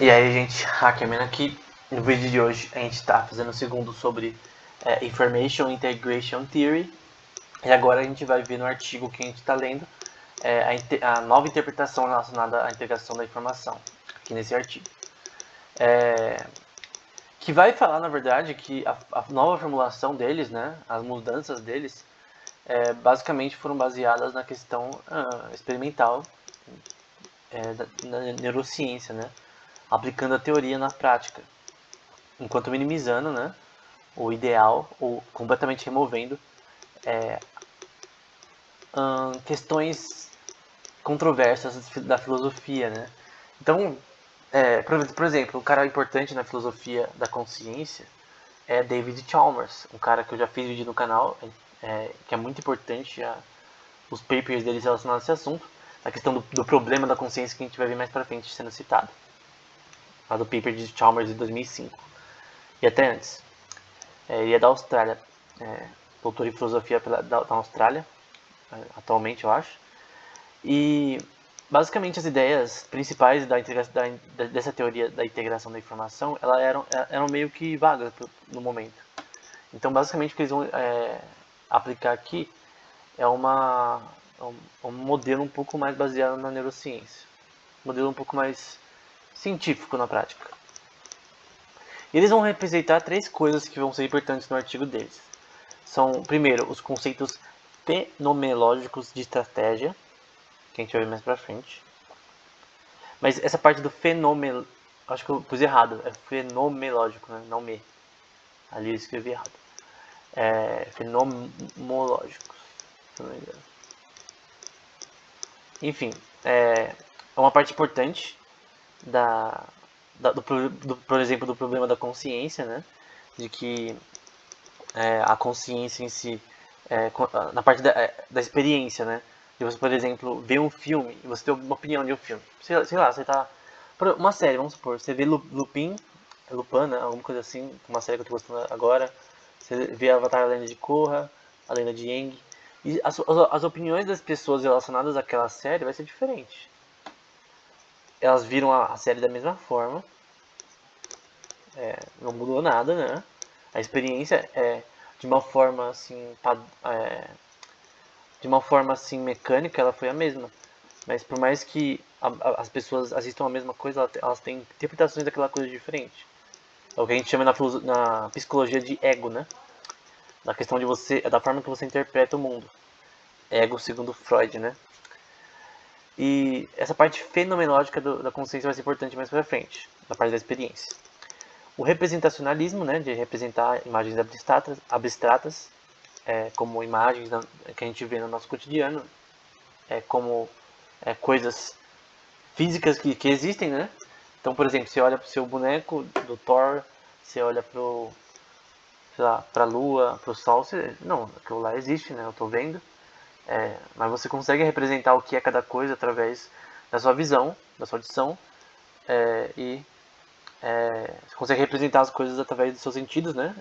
E aí, gente, Hackerman aqui. No vídeo de hoje a gente está fazendo o segundo sobre Information Integration Theory. E agora a gente vai ver no artigo que a gente está lendo a nova interpretação relacionada à integração da informação, aqui nesse artigo. Que vai falar, na verdade, que a nova formulação deles, né, as mudanças deles, basicamente foram baseadas na questão experimental da neurociência, né, aplicando a teoria na prática, enquanto minimizando, né, o ideal ou completamente removendo questões controversas da filosofia, né? Então, por exemplo, um cara importante na filosofia da consciência é David Chalmers, um cara que eu já fiz vídeo no canal, que é muito importante os papers deles relacionados a esse assunto, a questão do problema da consciência que a gente vai ver mais pra frente sendo citado, lá do paper de Chalmers de 2005 e até antes. Ele é da Austrália, doutor em filosofia da Austrália, atualmente eu acho. E basicamente as ideias principais dessa teoria da integração da informação, elas eram meio que vagas no momento. Então basicamente o que eles vão aplicar aqui é um modelo um pouco mais baseado na neurociência. Um modelo um pouco mais científico na prática. E eles vão representar três coisas que vão ser importantes no artigo deles. São, primeiro, os conceitos fenomenológicos de estratégia, que a gente vai ver mais pra frente. Mas essa parte do fenômeno, acho que eu pus errado, é fenomenológico, né? Não me. Ali eu escrevi errado. Fenomenológicos, se não me engano. Enfim, é uma parte importante por exemplo, do problema da consciência, né? De que a consciência em si, na parte da experiência, né? De você, por exemplo, ver um filme e você ter uma opinião de um filme. Sei lá, você tá. Uma série, vamos supor, você vê Lupin, né? Alguma coisa assim, uma série que eu tô gostando agora. Você vê Avatar, a Lenda de Korra, a Lenda de Aang. E as opiniões das pessoas relacionadas àquela série vai ser diferente. Elas viram a série da mesma forma, não mudou nada, né? A experiência é de uma forma assim, mecânica, ela foi a mesma. Mas por mais que as pessoas assistam a mesma coisa, elas têm interpretações daquela coisa diferente. É o que a gente chama na psicologia de ego, né? Da questão de você, da forma que você interpreta o mundo. Ego segundo Freud, né? E essa parte fenomenológica da consciência vai ser importante mais pra frente, na parte da experiência. O representacionalismo, né, de representar imagens abstratas como imagens que a gente vê no nosso cotidiano, como coisas físicas que existem, né? Então, por exemplo, você olha pro seu boneco do Thor, você olha pro, sei lá, pra lua, pro sol, não, aquilo lá existe, né? Eu tô vendo. Mas você consegue representar o que é cada coisa através da sua visão, da sua audição, e você consegue representar as coisas através dos seus sentidos, né?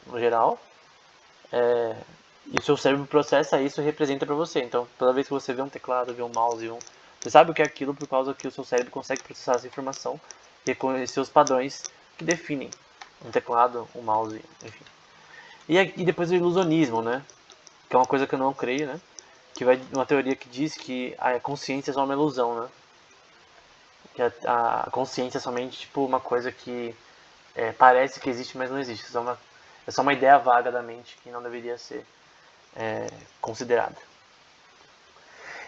No geral. E o seu cérebro processa isso e representa para você. Então, toda vez que você vê um teclado, vê um mouse, você sabe o que é aquilo por causa que o seu cérebro consegue processar essa informação e reconhecer os padrões que definem um teclado, um mouse, enfim. E depois o ilusionismo, né? Que é uma coisa que eu não creio, né? Que vai uma teoria que diz que a consciência é só uma ilusão, né? Que a consciência é somente tipo uma coisa que parece que existe, mas não existe. É só uma ideia vaga da mente que não deveria ser considerada.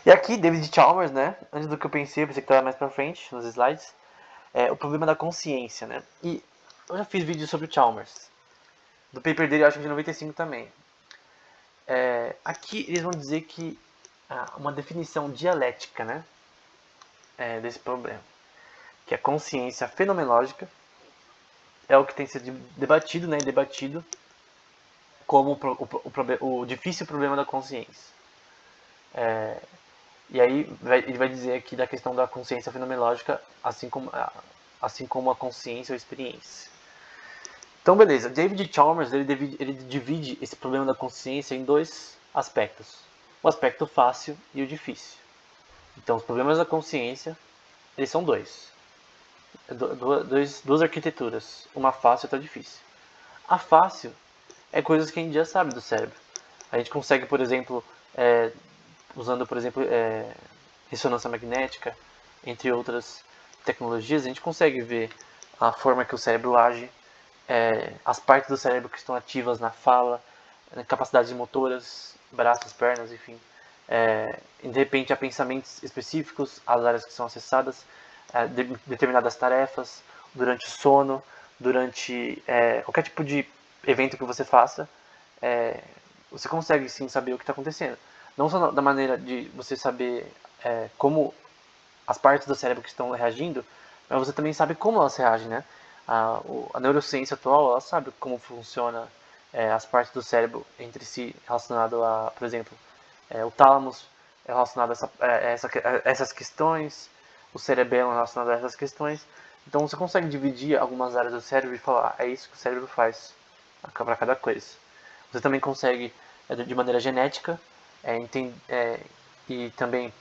E aqui, David Chalmers, né? Antes do que eu pensei que estava mais pra frente, nos slides, o problema da consciência, né? E eu já fiz vídeo sobre o Chalmers. Do paper dele, eu acho que de 95 também. Aqui eles vão dizer que uma definição dialética, né? Desse problema. Que a consciência fenomenológica é o que tem sido debatido, né? Debatido como o difícil problema da consciência. E aí ele vai dizer aqui da questão da consciência fenomenológica, assim como a consciência ou experiência. Então, beleza. David Chalmers ele divide esse problema da consciência em dois aspectos: o aspecto fácil e o difícil. Então, os problemas da consciência eles são dois: duas arquiteturas, uma fácil e outra difícil. A fácil é coisas que a gente já sabe do cérebro. A gente consegue, por exemplo, usando, por exemplo, ressonância magnética, entre outras tecnologias, a gente consegue ver a forma que o cérebro age, as partes do cérebro que estão ativas na fala, capacidades motoras, braços, pernas, enfim. De repente, há pensamentos específicos, as áreas que são acessadas, determinadas tarefas, durante o sono, durante qualquer tipo de evento que você faça, você consegue sim saber o que está acontecendo. Não só da maneira de você saber como as partes do cérebro que estão reagindo, mas você também sabe como elas reagem, né? A neurociência atual, ela sabe como funciona as partes do cérebro entre si, relacionado a, por exemplo, o tálamo é relacionado a essas questões, o cerebelo é relacionado a essas questões. Então você consegue dividir algumas áreas do cérebro e falar, é isso que o cérebro faz para cada coisa. Você também consegue, de maneira genética, e também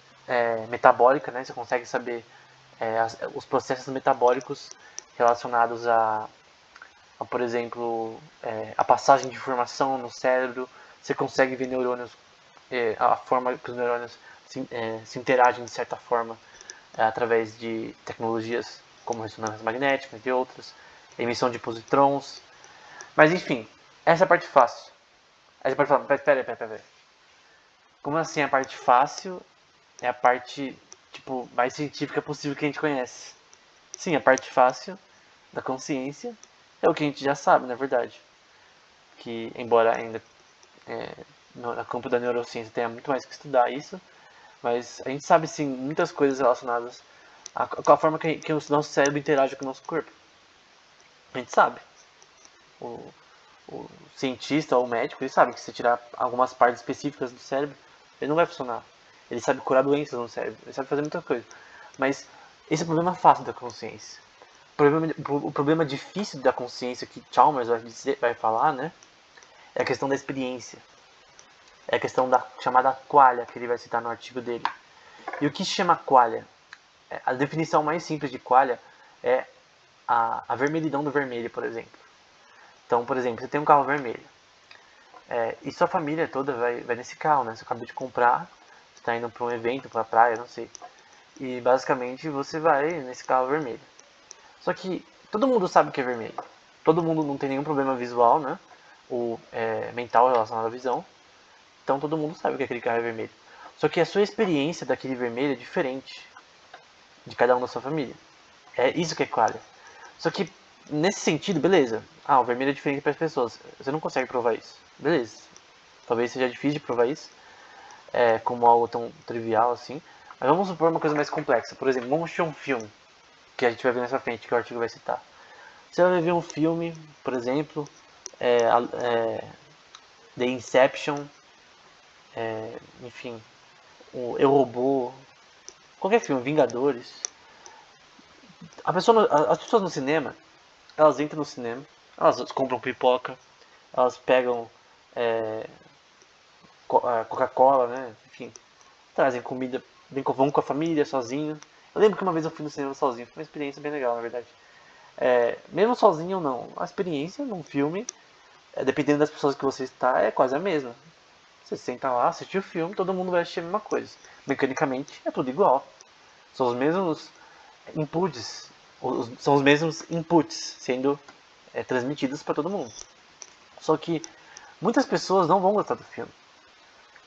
metabólica, né? Você consegue saber os processos metabólicos relacionados por exemplo, a passagem de informação no cérebro. Você consegue ver neurônios, a forma que os neurônios se interagem de certa forma através de tecnologias como ressonância magnética, entre outras, emissão de positrons. Mas enfim, essa é a parte fácil. Aí você pode falar, pera. Como assim a parte fácil é a parte tipo mais científica possível que a gente conhece? Sim, a parte fácil da consciência é o que a gente já sabe, na verdade. Que, embora ainda no campo da neurociência tenha muito mais que estudar isso, mas a gente sabe sim muitas coisas relacionadas com a forma que o nosso cérebro interage com o nosso corpo. A gente sabe. O, o cientista ou o médico, ele sabe que se tirar algumas partes específicas do cérebro, ele não vai funcionar. Ele sabe curar doenças no cérebro, ele sabe fazer muita coisa. Mas esse é o problema fácil da consciência. O problema difícil da consciência que Chalmers vai falar, né, é a questão da experiência. É a questão da chamada qualia, que ele vai citar no artigo dele. E o que se chama qualia? A definição mais simples de qualia é a vermelhidão do vermelho, por exemplo. Então, por exemplo, você tem um carro vermelho. E sua família toda vai nesse carro, né? Você acabou de comprar, você está indo para um evento, para a praia, não sei. E basicamente você vai nesse carro vermelho. Só que todo mundo sabe que é vermelho. Todo mundo não tem nenhum problema visual, né? Ou mental relacionado à visão. Então todo mundo sabe que aquele carro é vermelho. Só que a sua experiência daquele vermelho é diferente de cada um da sua família. É isso que é qualia. Só que nesse sentido, beleza. O vermelho é diferente para as pessoas. Você não consegue provar isso. Beleza. Talvez seja difícil de provar isso, como algo tão trivial assim. Mas vamos supor uma coisa mais complexa. Por exemplo, vamos assistir um filme que a gente vai ver nessa frente, que o artigo vai citar. Você vai ver um filme, por exemplo, The Inception, enfim, o Eu Robô, qualquer filme, Vingadores. As pessoas no cinema, elas entram no cinema, elas compram pipoca, elas pegam Coca-Cola, né? Enfim, trazem comida, vão com a família, sozinho. Eu lembro que uma vez eu fui no cinema sozinho, foi uma experiência bem legal, na verdade. Mesmo sozinho ou não, a experiência num filme, dependendo das pessoas que você está, é quase a mesma. Você senta lá, assiste o filme, todo mundo vai assistir a mesma coisa. Mecanicamente é tudo igual. São os mesmos inputs, são os mesmos inputs sendo transmitidos para todo mundo. Só que muitas pessoas não vão gostar do filme.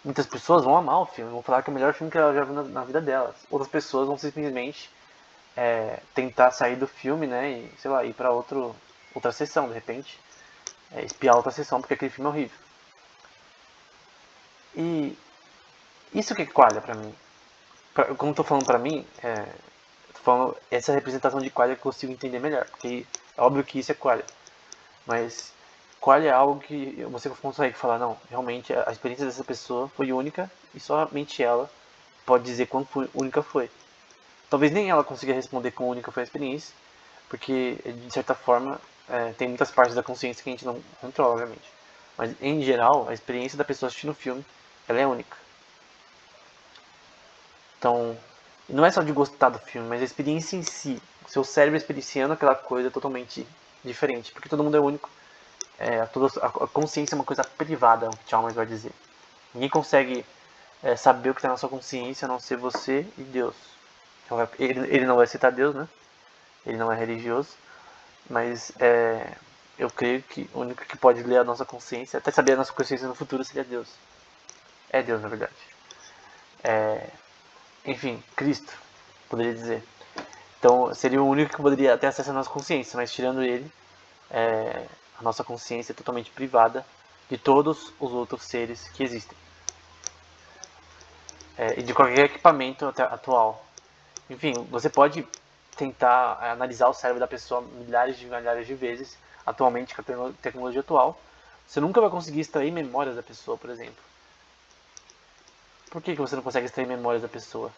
Muitas pessoas vão amar o filme, vão falar que é o melhor filme que ela já viu na vida delas. Outras pessoas vão simplesmente tentar sair do filme, né, e sei lá, ir para outra sessão, de repente, espiar outra sessão porque aquele filme é horrível. E isso que é qualia pra mim. Como tô falando pra mim, tô falando essa representação de qualia que eu consigo entender melhor, porque é óbvio que isso é qualia. Mas qualia é algo que você consegue falar, não, realmente a experiência dessa pessoa foi única e somente ela pode dizer quão única foi. Talvez nem ela consiga responder quão única foi a experiência, porque de certa forma tem muitas partes da consciência que a gente não controla, obviamente. Mas em geral, a experiência da pessoa assistindo o filme, ela é única. Então, não é só de gostar do filme, mas a experiência em si. seu cérebro experienciando aquela coisa totalmente diferente, porque todo mundo é único. A consciência é uma coisa privada, é o que Chalmers vai dizer. Ninguém consegue saber o que está na sua consciência a não ser você e Deus. Então, ele não vai citar Deus, né? Ele não é religioso, mas eu creio que o único que pode ler a nossa consciência, até saber a nossa consciência no futuro, seria Deus. É Deus, na verdade. Enfim, Cristo, poderia dizer. Então, seria o único que poderia ter acesso à nossa consciência, mas tirando ele, a nossa consciência é totalmente privada de todos os outros seres que existem. E de qualquer equipamento atual. Enfim, você pode tentar analisar o cérebro da pessoa milhares de vezes, atualmente com a tecnologia atual. Você nunca vai conseguir extrair memórias da pessoa, por exemplo. Por que você não consegue extrair memórias da pessoa?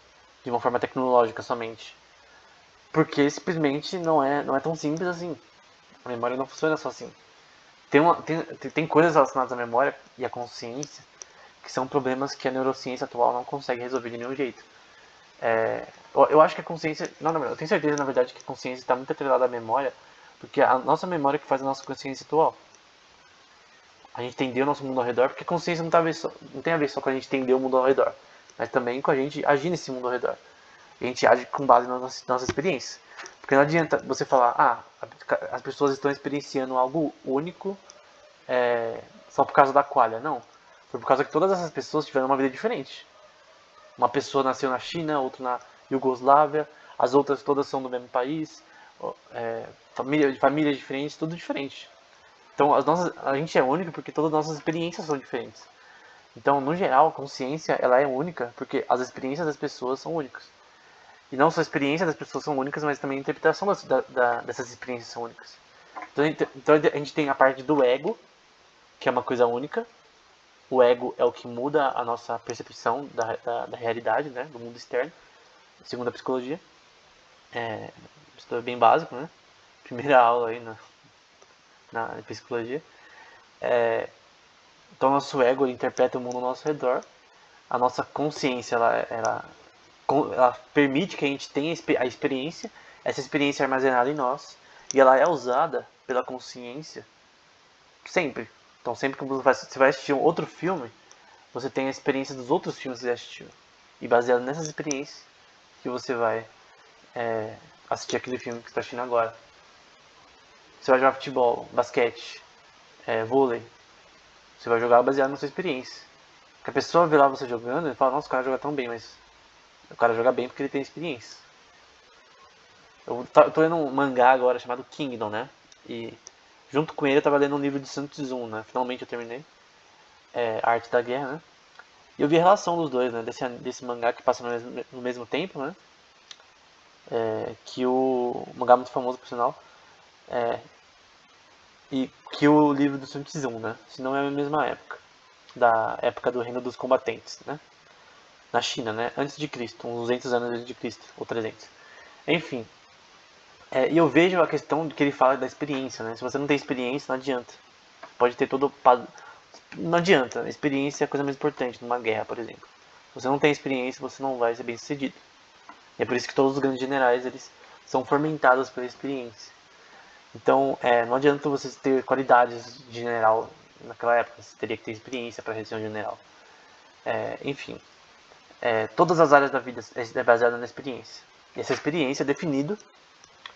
De uma forma tecnológica somente? Porque simplesmente não é tão simples assim. A memória não funciona só assim. Tem coisas relacionadas à memória e à consciência que são problemas que a neurociência atual não consegue resolver de nenhum jeito. Eu acho que a consciência... Não, eu tenho certeza, na verdade, que a consciência está muito atrelada à memória, porque a nossa memória é que faz a nossa consciência atual. A gente entender o nosso mundo ao redor, porque a consciência não tem a ver só com a gente entender o mundo ao redor, mas também com a gente agir nesse mundo ao redor. E a gente age com base na nossa experiência. Porque não adianta você falar, as pessoas estão experienciando algo único só por causa da qualha. Não. Foi por causa que todas essas pessoas tiveram uma vida diferente. Uma pessoa nasceu na China, outra na Iugoslávia, as outras todas são do mesmo país, famílias diferentes, tudo diferente. Então a gente é único porque todas as nossas experiências são diferentes. Então, no geral, a consciência ela é única porque as experiências das pessoas são únicas. E não só a experiência das pessoas são únicas, mas também a interpretação dessas experiências são únicas. Então a gente tem a parte do ego, que é uma coisa única. O ego é o que muda a nossa percepção da realidade, né, do mundo externo, segundo a psicologia. Isso é bem básico, né? Primeira aula aí na psicologia. Então, nosso ego interpreta o mundo ao nosso redor. A nossa consciência, ela permite que a gente tenha a experiência. Essa experiência é armazenada em nós. E ela é usada pela consciência sempre. Então, sempre que você vai assistir um outro filme, você tem a experiência dos outros filmes que você assistiu. E baseado nessas experiências que você vai assistir aquele filme que você está assistindo agora. Você vai jogar futebol, basquete, vôlei. Você vai jogar baseado na sua experiência. Porque a pessoa vê lá você jogando e fala, nossa, o cara joga tão bem, mas o cara joga bem porque ele tem experiência. Eu tô lendo um mangá agora chamado Kingdom, né? E junto com ele eu tava lendo um livro de Sun Tzu, né? Finalmente eu terminei. A Arte da Guerra, né? E eu vi a relação dos dois, né? Desse mangá que passa no mesmo tempo, né? Que o mangá muito famoso, por sinal. E que o livro do Sun Tzu, né? Se não é a mesma época. Da época do Reino dos Combatentes, né? Na China, né? Antes de Cristo, uns 200 anos antes de Cristo, ou 300. Enfim. E eu vejo a questão que ele fala da experiência, né? Se você não tem experiência, não adianta. Pode ter todo... Não adianta. A experiência é a coisa mais importante numa guerra, por exemplo. Se você não tem experiência, você não vai ser bem sucedido. E é por isso que todos os grandes generais, eles são fomentados pela experiência. Então, não adianta você ter qualidades de general naquela época. Você teria que ter experiência para ser um general. Enfim. Todas as áreas da vida é baseada na experiência. E essa experiência é definida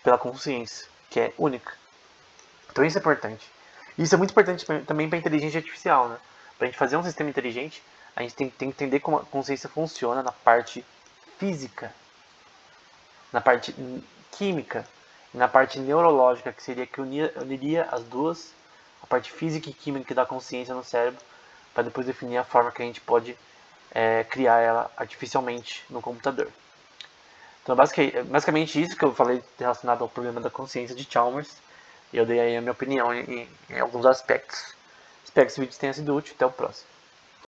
pela consciência, que é única. Então isso é importante. Isso é muito importante também para a inteligência artificial, né? Para a gente fazer um sistema inteligente, a gente tem que entender como a consciência funciona na parte física, na parte química, na parte neurológica, que seria que uniria as duas, a parte física e química da consciência no cérebro, para depois definir a forma que a gente pode criar ela artificialmente no computador. Então, basicamente isso que eu falei relacionado ao problema da consciência de Chalmers. Eu dei aí a minha opinião em alguns aspectos. Espero que esse vídeo tenha sido útil. Até o próximo.